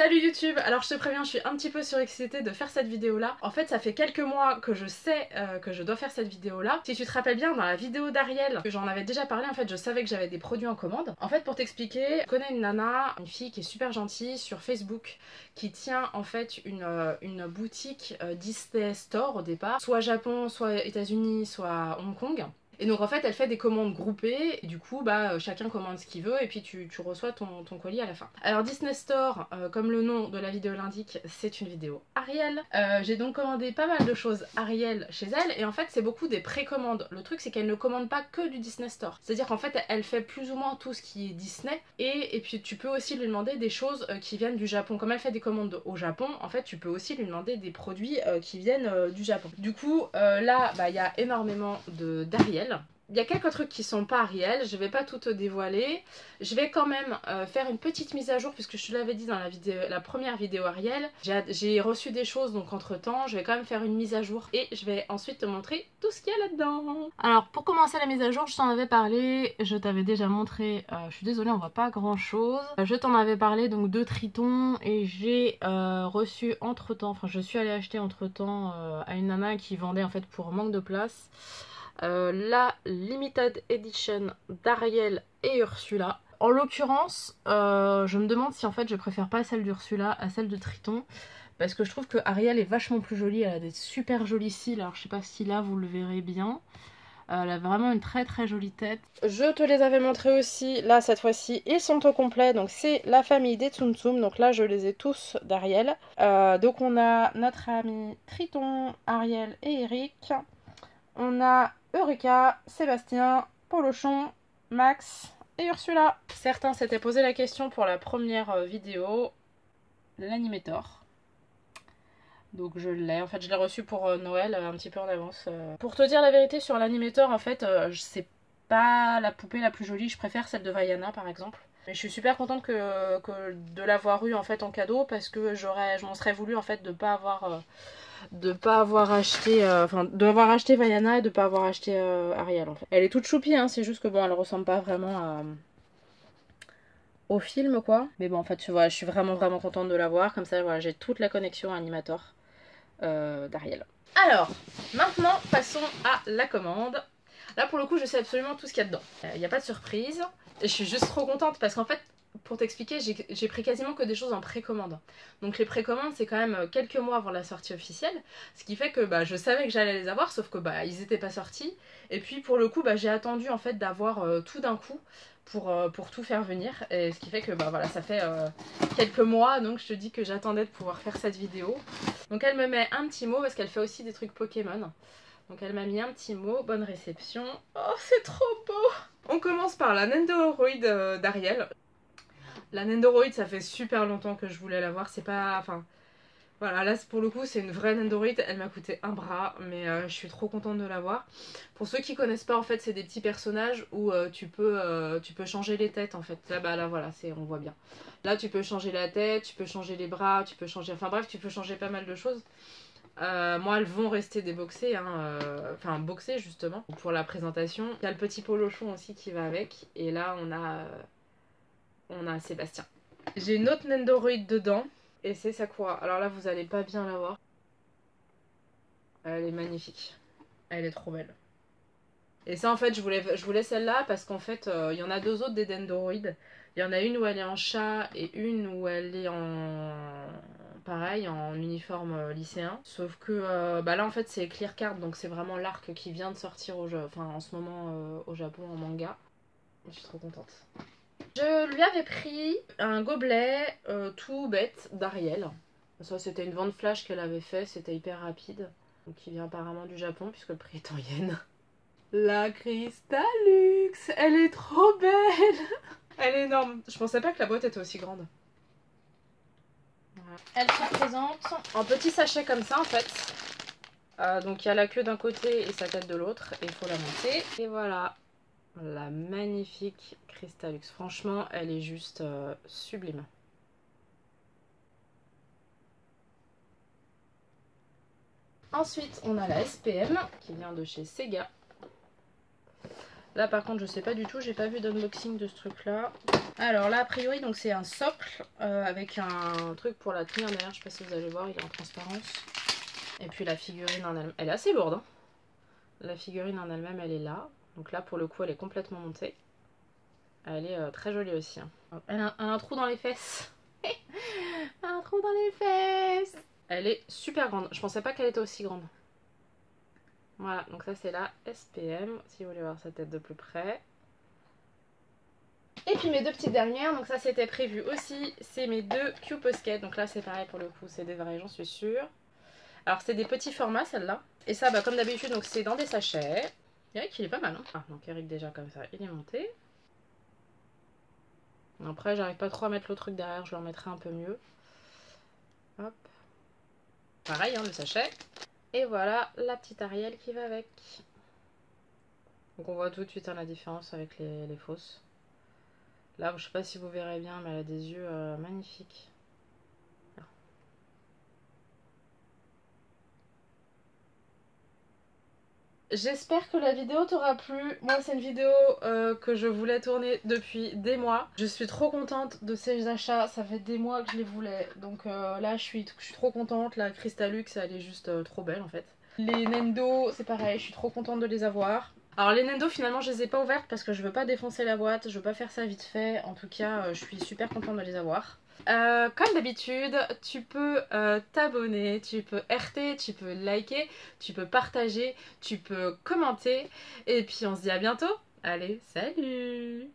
Salut YouTube. Alors je te préviens, je suis un petit peu surexcitée de faire cette vidéo là. En fait ça fait quelques mois que je sais que je dois faire cette vidéo là. Si tu te rappelles bien, dans la vidéo d'Ariel, que j'en avais déjà parlé, en fait je savais que j'avais des produits en commande. En fait pour t'expliquer, je connais une nana, une fille qui est super gentille sur Facebook, qui tient en fait une boutique Disney Store au départ, soit Japon, soit États-Unis, soit Hong Kong. Et donc en fait elle fait des commandes groupées, et du coup bah chacun commande ce qu'il veut et puis tu reçois ton colis à la fin. Alors Disney Store, comme le nom de la vidéo l'indique, c'est une vidéo Ariel. J'ai donc commandé pas mal de choses Ariel chez elle, et en fait c'est beaucoup des précommandes. Le truc c'est qu'elle ne commande pas que du Disney Store. C'est-à-dire qu'en fait elle fait plus ou moins tout ce qui est Disney, et puis tu peux aussi lui demander des choses qui viennent du Japon. Comme elle fait des commandes au Japon, en fait tu peux aussi lui demander des produits qui viennent du Japon. Du coup là bah il y a énormément d'Ariel. Il y a quelques trucs qui sont pas Ariel, je vais pas tout te dévoiler. Je vais quand même faire une petite mise à jour, puisque je te l'avais dit dans la première vidéo Ariel. J'ai reçu des choses, donc entre temps je vais quand même faire une mise à jour et je vais ensuite te montrer tout ce qu'il y a là-dedans. Alors pour commencer la mise à jour, je t'en avais parlé, je t'avais déjà montré, je suis désolée on voit pas grand chose. Je t'en avais parlé donc de Triton, et j'ai reçu entre temps, enfin je suis allée acheter entre temps à une nana qui vendait en fait pour manque de place. La Limited Edition d'Ariel et Ursula. En l'occurrence, je me demande si en fait je préfère pas celle d'Ursula à celle de Triton, parce que je trouve que Ariel est vachement plus jolie, elle a des super jolis cils, alors je sais pas si là vous le verrez bien. Elle a vraiment une très très jolie tête. Je te les avais montrés aussi, là cette fois-ci ils sont au complet, donc c'est la famille des Tsum Tsum, donc là je les ai tous d'Ariel. Donc on a notre ami Triton, Ariel et Eric. On a Eureka, Sébastien, Polochon, Max et Ursula. Certains s'étaient posé la question pour la première vidéo, l'Animator. Donc je l'ai, en fait je l'ai reçu pour Noël un petit peu en avance. Pour te dire la vérité sur l'Animator, en fait c'est pas la poupée la plus jolie, je préfère celle de Vaiana par exemple. Mais je suis super contente que de l'avoir eu en fait en cadeau, parce que je m'en serais voulu en fait de pas avoir acheté d'avoir acheté Vaiana et de pas avoir acheté Ariel en fait. Elle est toute choupie hein, c'est juste que bon elle ressemble pas vraiment au film quoi. Mais bon en fait tu vois, je suis vraiment contente de l'avoir, comme ça voilà, j'ai toute la connexion Animator d'Ariel. Alors maintenant passons à la commande. Là pour le coup je sais absolument tout ce qu'il y a dedans. Il n'y a pas de surprise. Et je suis juste trop contente parce qu'en fait, pour t'expliquer, j'ai pris quasiment que des choses en précommande. Donc les précommandes c'est quand même quelques mois avant la sortie officielle. Ce qui fait que bah, je savais que j'allais les avoir, sauf que bah, ils n'étaient pas sortis. Et puis pour le coup bah, j'ai attendu en fait d'avoir tout d'un coup pour tout faire venir. Et ce qui fait que bah, voilà, ça fait quelques mois, donc je te dis que j'attendais de pouvoir faire cette vidéo. Donc elle me met un petit mot parce qu'elle fait aussi des trucs Pokémon. Donc elle m'a mis un petit mot, bonne réception. Oh c'est trop beau. On commence par la Nendoroid d'Ariel. La Nendoroid ça fait super longtemps que je voulais l'avoir, c'est pas... Enfin voilà, là pour le coup c'est une vraie Nendoroid, elle m'a coûté un bras, mais je suis trop contente de l'avoir. Pour ceux qui connaissent pas en fait, c'est des petits personnages où tu peux changer les têtes en fait. Là bah là voilà, on voit bien. Là tu peux changer la tête, tu peux changer les bras, tu peux changer... Enfin bref, tu peux changer pas mal de choses. Moi elles vont rester déboxées, hein, enfin boxées justement pour la présentation. Il y a le petit polochon aussi qui va avec, et là on a Sébastien. J'ai une autre Nendoroid dedans et c'est Sakura. Alors là vous allez pas bien la voir. Elle est magnifique, elle est trop belle. Et ça en fait je voulais celle-là parce qu'en fait il y en a deux autres des Nendoroid. Il y en a une où elle est en chat et une où elle est en... pareil en uniforme lycéen, sauf que bah là en fait c'est Clear Card, donc c'est vraiment l'arc qui vient de sortir en ce moment au Japon en manga. Je suis trop contente. Je lui avais pris un gobelet tout bête d'Ariel. Ça c'était une vente flash qu'elle avait fait, c'était hyper rapide. Donc qui vient apparemment du Japon puisque le prix est en yens. La Crystallux, elle est trop belle. Elle est énorme. Je pensais pas que la boîte était aussi grande. Voilà. Elle se présente en petit sachet comme ça en fait. Donc il y a la queue d'un côté et sa tête de l'autre, et il faut la monter. Et voilà, la magnifique Crystallux. Franchement, elle est juste sublime. Ensuite, on a la SPM qui vient de chez Sega. Là par contre je sais pas du tout, j'ai pas vu d'unboxing de ce truc là. Alors là a priori donc c'est un socle avec un truc pour la tenir derrière, je sais pas si vous allez voir, il est en transparence. Et puis la figurine en elle-même, elle est assez lourde hein. La figurine en elle-même elle est là, donc là pour le coup elle est complètement montée. Elle est très jolie aussi hein. Elle a un trou dans les fesses. Un trou dans les fesses. Elle est super grande, je pensais pas qu'elle était aussi grande. Voilà, donc ça c'est la SPM, si vous voulez voir sa tête de plus près. Et puis mes deux petites dernières, donc ça c'était prévu aussi, c'est mes deux Q-Posket. Donc là c'est pareil pour le coup, c'est des vrais, j'en suis sûre. Alors c'est des petits formats celle-là. Et ça bah, comme d'habitude, donc c'est dans des sachets. Eric il est pas mal hein. Ah donc Eric déjà comme ça, il est monté. Après j'arrive pas trop à mettre le truc derrière, je le remettrai un peu mieux. Hop. Pareil hein, le sachet. Et voilà la petite Ariel qui va avec. Donc on voit tout de suite hein, la différence avec les fausses. Là je sais pas si vous verrez bien mais elle a des yeux magnifiques. J'espère que la vidéo t'aura plu. Moi c'est une vidéo que je voulais tourner depuis des mois. Je suis trop contente de ces achats, ça fait des mois que je les voulais. Donc là je suis trop contente. La Crystalux elle est juste trop belle en fait. Les Nendo c'est pareil, je suis trop contente de les avoir. Alors les Nendo finalement je les ai pas ouvertes parce que je veux pas défoncer la boîte, je veux pas faire ça vite fait. En tout cas je suis super contente de les avoir. Comme d'habitude, tu peux t'abonner, tu peux RT, tu peux liker, tu peux partager, tu peux commenter. Et puis on se dit à bientôt. Allez, salut!